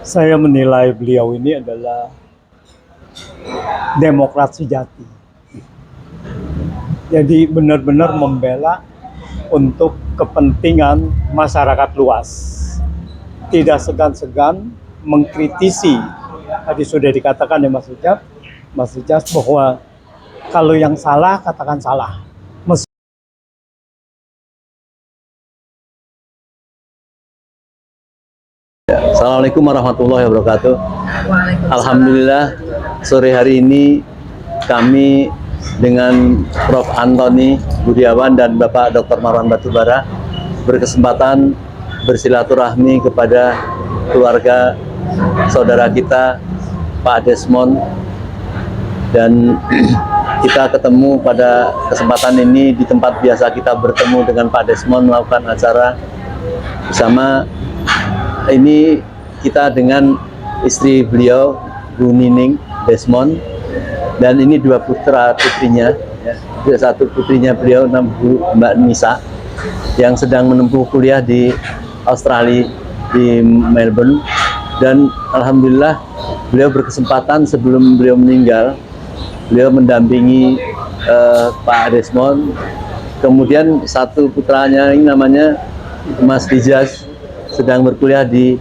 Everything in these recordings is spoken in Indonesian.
Saya menilai beliau ini adalah demokrat sejati. Jadi benar-benar membela untuk kepentingan masyarakat luas. Tidak segan-segan mengkritisi. Tadi sudah dikatakan ya Mas Ijas bahwa kalau yang salah katakan salah. Assalamualaikum warahmatullahi wabarakatuh. Alhamdulillah sore hari ini kami dengan Prof. Antoni Budiawan dan Bapak Dr. Marwan Batubara berkesempatan bersilaturahmi kepada keluarga saudara kita Pak Desmond, dan kita ketemu pada kesempatan ini di tempat biasa kita bertemu dengan Pak Desmond melakukan acara bersama. Ini kita dengan istri beliau, Bu Nining Desmond, dan ini dua putra putrinya, ya. Satu putrinya beliau, Mbak Nisa, yang sedang menempuh kuliah di Australia, di Melbourne. Dan alhamdulillah beliau berkesempatan sebelum beliau meninggal, beliau mendampingi Pak Desmond. Kemudian satu putranya ini namanya Mas Dijas, sedang berkuliah di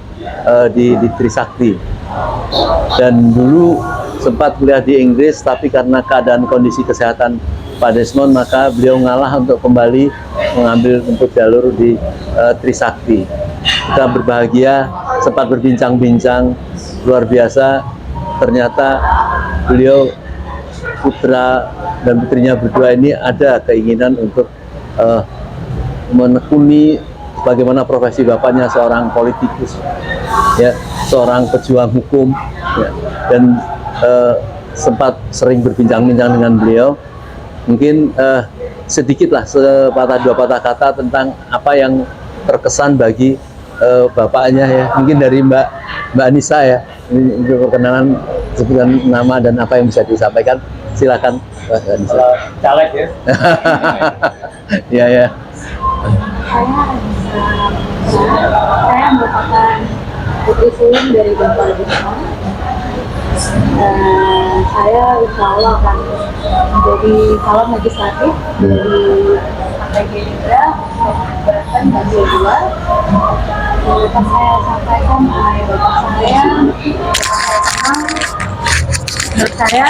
Trisakti, dan dulu sempat kuliah di Inggris, tapi karena keadaan kondisi kesehatan Pak Desmond maka beliau ngalah untuk kembali mengambil untuk jalur di Trisakti. Kita berbahagia sempat berbincang-bincang luar biasa. Ternyata beliau, putra dan putrinya berdua ini ada keinginan untuk menekuni bagaimana profesi bapaknya, seorang politikus, ya, seorang pejuang hukum, ya, dan sempat sering berbincang-bincang dengan beliau. Mungkin sedikitlah sepatah dua patah kata tentang apa yang terkesan bagi bapaknya, ya. Mungkin dari Mbak Nisa, ya, ini perkenalan, sebutan nama dan apa yang bisa disampaikan. Silakan Mbak Nisa. Caleg ya. Ya, ya. Saya merupakan putri sulung dari Bapak Desmond. Saya insya Allah akan menjadi calon legislatif dari Partai Gerindra beratkan bagi dua. Dapat saya sampaikan mengenai bapak saya kenal. Menurut saya,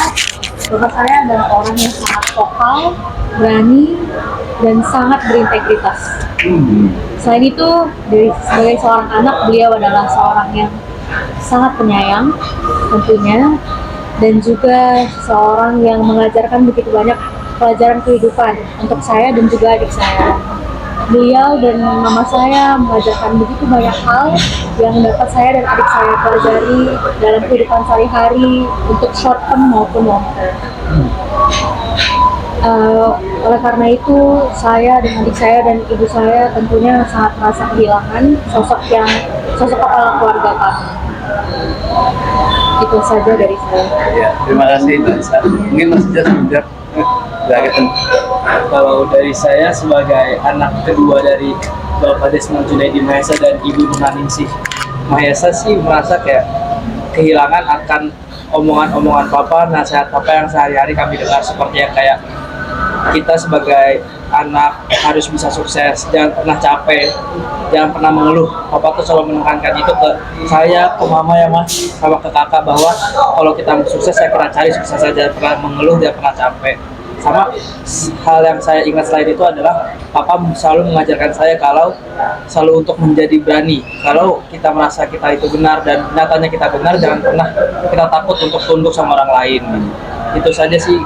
bapak saya adalah orang yang sangat vokal, berani, dan sangat berintegritas. Selain itu, sebagai seorang anak, beliau adalah seorang yang sangat penyayang tentunya, dan juga seorang yang mengajarkan begitu banyak pelajaran kehidupan untuk saya dan juga adik saya. Beliau dan mama saya mengajarkan begitu banyak hal yang dapat saya dan adik saya pelajari dalam kehidupan sehari-hari untuk short term maupun long term. Oleh karena itu, saya dan adik saya dan ibu saya tentunya sangat merasa kehilangan sosok kepala keluarga kami. Itu saja dari saya. Ya, terima kasih. Mungkin Mas Jas sudah. Kalau dari saya sebagai anak kedua dari Bapak Desmond Junaidi Mahesa dan Ibu Nuhaningsih Mahesa sih merasa kayak kehilangan akan omongan-omongan papa, nasihat papa yang sehari-hari kami dengar, seperti yang kayak kita sebagai anak harus bisa sukses, jangan pernah capek, jangan pernah mengeluh. Papa tuh selalu menekankan itu ke saya, ke mama ya mas, sama ke kakak, bahwa kalau kita mau sukses saya pernah cari sukses saja, jangan pernah mengeluh, jangan pernah capek. Sama hal yang saya ingat selain itu adalah papa selalu mengajarkan saya kalau selalu untuk menjadi berani. Kalau kita merasa kita itu benar dan nyatanya kita benar, jangan pernah kita takut untuk tunduk sama orang lain. Itu saja sih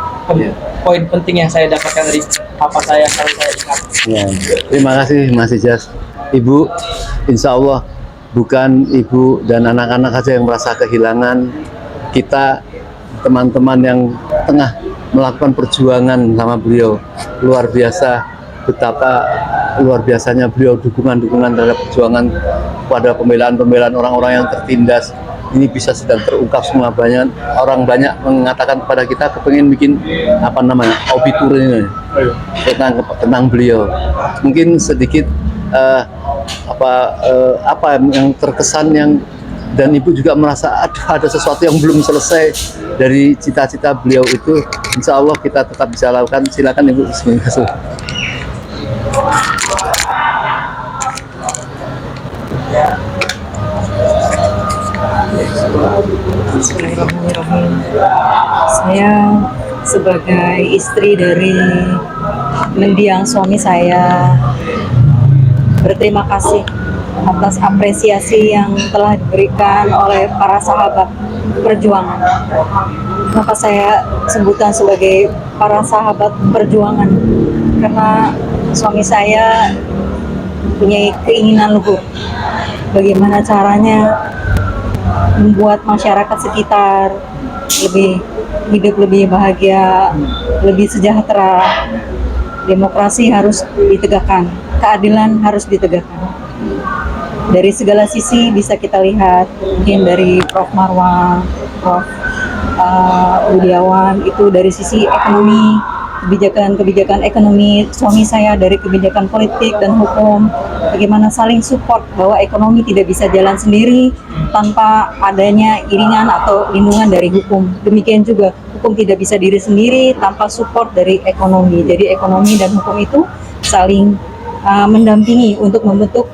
poin penting yang saya dapatkan dari papa saya, kalau saya ingat. Ya, terima kasih Mas Ijas. Ibu, insya Allah bukan ibu dan anak-anak saja yang merasa kehilangan. Kita, teman-teman yang tengah melakukan perjuangan sama beliau, luar biasa, betapa luar biasanya beliau dukungan terhadap perjuangan pada pembelaan orang-orang yang tertindas. Ini bisa sedang terungkap semua. Banyak orang mengatakan kepada kita kepengen bikin obituary ini tentang beliau. Mungkin sedikit apa yang terkesan yang dan ibu juga merasa ada sesuatu yang belum selesai dari cita-cita beliau itu, insya Allah kita tetap bisa lakukan. Silakan ibu. Bismillah. Bismillahirrahmanirrahim. Saya sebagai istri dari mendiang suami saya berterima kasih atas apresiasi yang telah diberikan oleh para sahabat perjuangan. Maka saya sebutkan sebagai para sahabat perjuangan karena suami saya punya keinginan luhur bagaimana caranya membuat masyarakat sekitar hidup lebih bahagia, lebih sejahtera. Demokrasi harus ditegakkan, keadilan harus ditegakkan. Dari segala sisi bisa kita lihat, mungkin dari Prof. Marwan, Prof. Budiawan, itu dari sisi ekonomi, kebijakan ekonomi, suami saya dari kebijakan politik dan hukum, bagaimana saling support bahwa ekonomi tidak bisa jalan sendiri tanpa adanya iringan atau lindungan dari hukum. Demikian juga hukum tidak bisa diri sendiri tanpa support dari ekonomi. Jadi ekonomi dan hukum itu saling mendampingi untuk membentuk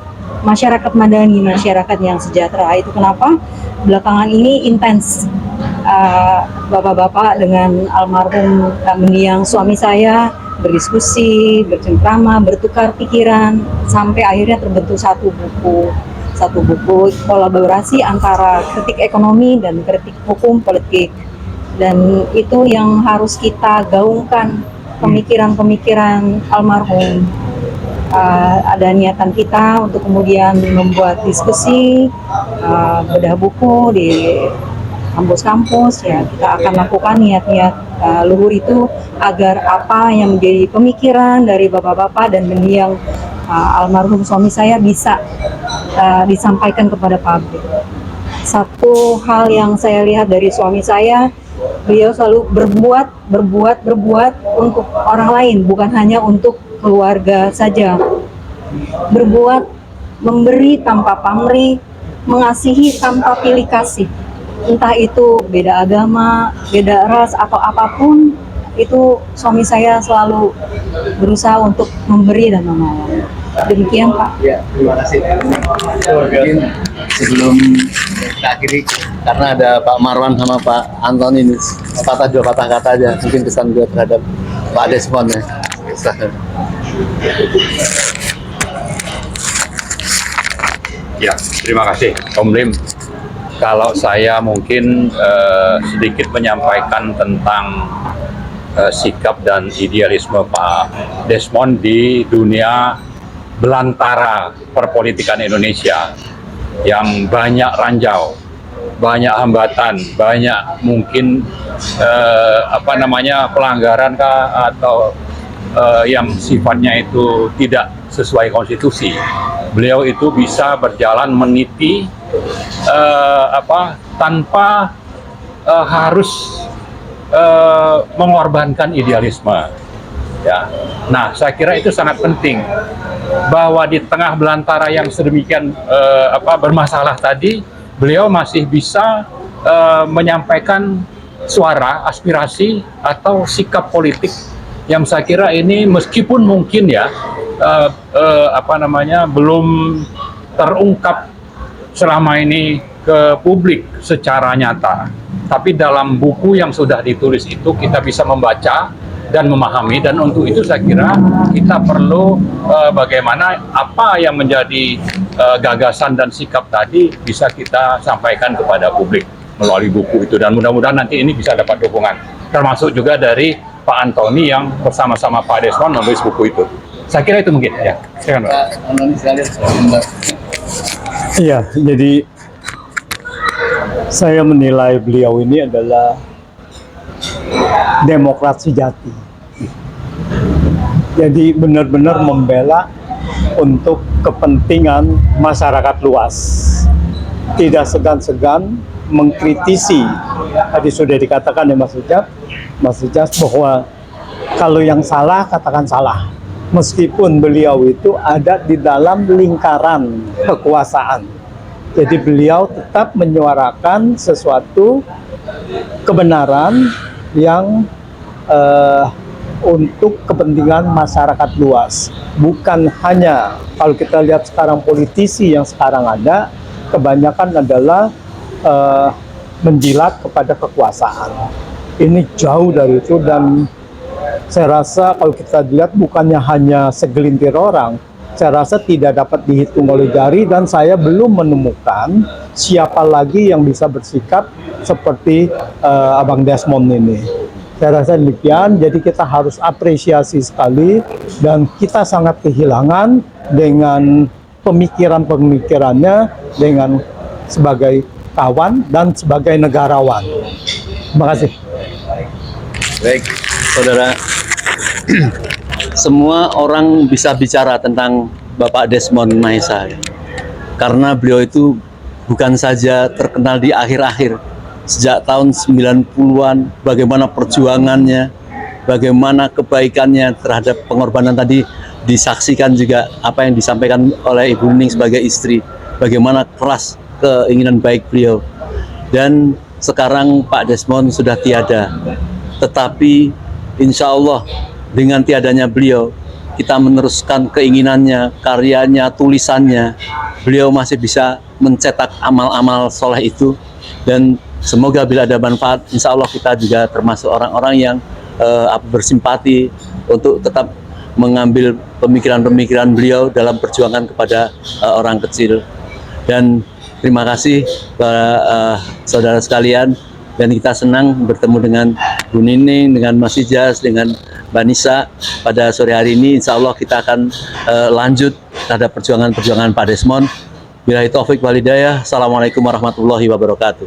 masyarakat madani, masyarakat yang sejahtera. Itu kenapa belakangan ini intens bapak-bapak dengan almarhum mendiang suami saya berdiskusi, bercengkrama, bertukar pikiran sampai akhirnya terbentuk satu buku kolaborasi antara kritik ekonomi dan kritik hukum politik. Dan itu yang harus kita gaungkan, pemikiran-pemikiran almarhum. Ada niatan kita untuk kemudian membuat diskusi, bedah buku di kampus-kampus, ya kita akan lakukan niat-niat luhur itu agar apa yang menjadi pemikiran dari bapak-bapak dan mendiang almarhum suami saya bisa disampaikan kepada publik. Satu hal yang saya lihat dari suami saya, beliau selalu berbuat untuk orang lain, bukan hanya untuk keluarga saja. Berbuat, memberi tanpa pamrih, mengasihi tanpa pilih kasih. Entah itu beda agama, beda ras atau apapun, itu suami saya selalu berusaha untuk memberi dan menolong. Demikian Pak. Ya, terima kasih. Mungkin sebelum kita akhiri, karena ada Pak Marwan sama Pak Anton ini, dua patah kata aja, mungkin kesan gue terhadap Pak Desmond ya. Ya, terima kasih Om Lim. Kalau saya mungkin sedikit menyampaikan tentang sikap dan idealisme Pak Desmond di dunia belantara perpolitikan Indonesia yang banyak ranjau, banyak hambatan, banyak mungkin pelanggaran kah atau yang sifatnya itu tidak sesuai konstitusi. Beliau itu bisa berjalan meniti tanpa harus mengorbankan idealisme. Ya, nah saya kira itu sangat penting bahwa di tengah belantara yang sedemikian bermasalah tadi, beliau masih bisa menyampaikan suara, aspirasi atau sikap politik yang saya kira ini meskipun mungkin ya belum terungkap selama ini ke publik secara nyata, tapi dalam buku yang sudah ditulis itu kita bisa membaca dan memahami, dan untuk itu saya kira kita perlu bagaimana apa yang menjadi gagasan dan sikap tadi bisa kita sampaikan kepada publik melalui buku itu, dan mudah-mudahan nanti ini bisa dapat dukungan, termasuk juga dari Pak Antoni yang bersama-sama Pak Desmond menulis buku itu. Saya kira itu mungkin ya. Silakan Pak. Iya, jadi saya menilai beliau ini adalah demokrat sejati. Jadi benar-benar membela untuk kepentingan masyarakat luas. Tidak segan-segan mengkritisi. Tadi sudah dikatakan ya Mas Ujaz bahwa kalau yang salah katakan salah. Meskipun beliau itu ada di dalam lingkaran kekuasaan. Jadi beliau tetap menyuarakan sesuatu kebenaran yang untuk kepentingan masyarakat luas. Bukan hanya, kalau kita lihat sekarang politisi yang sekarang ada, kebanyakan adalah menjilat kepada kekuasaan. Ini jauh dari itu, dan saya rasa kalau kita lihat bukannya hanya segelintir orang, saya rasa tidak dapat dihitung oleh jari, dan saya belum menemukan siapa lagi yang bisa bersikap seperti Abang Desmond ini. Saya rasa demikian, jadi kita harus apresiasi sekali, dan kita sangat kehilangan dengan pemikiran-pemikirannya, dengan sebagai kawan dan sebagai negarawan. Terima kasih. Baik, saudara. Semua orang bisa bicara tentang Bapak Desmond Mahesa, karena beliau itu bukan saja terkenal di akhir-akhir, sejak tahun 90-an, bagaimana perjuangannya, bagaimana kebaikannya terhadap pengorbanan tadi, disaksikan juga apa yang disampaikan oleh Ibu Nining sebagai istri, bagaimana keras keinginan baik beliau. Dan sekarang Pak Desmond sudah tiada, tetapi insya Allah dengan tiadanya beliau, kita meneruskan keinginannya, karyanya, tulisannya. Beliau masih bisa mencetak amal-amal soleh itu, dan semoga bila ada manfaat, insya Allah kita juga termasuk orang-orang yang bersimpati untuk tetap mengambil pemikiran-pemikiran beliau dalam perjuangan kepada orang kecil. Dan terima kasih para saudara sekalian, dan kita senang bertemu dengan Bu Nining, dengan Mas Ijaz, dengan Mbak Nisa pada sore hari ini. Insya Allah kita akan lanjut terhadap perjuangan-perjuangan Pak Desmond. Billahi taufik wal hidayah. Assalamualaikum warahmatullahi wabarakatuh.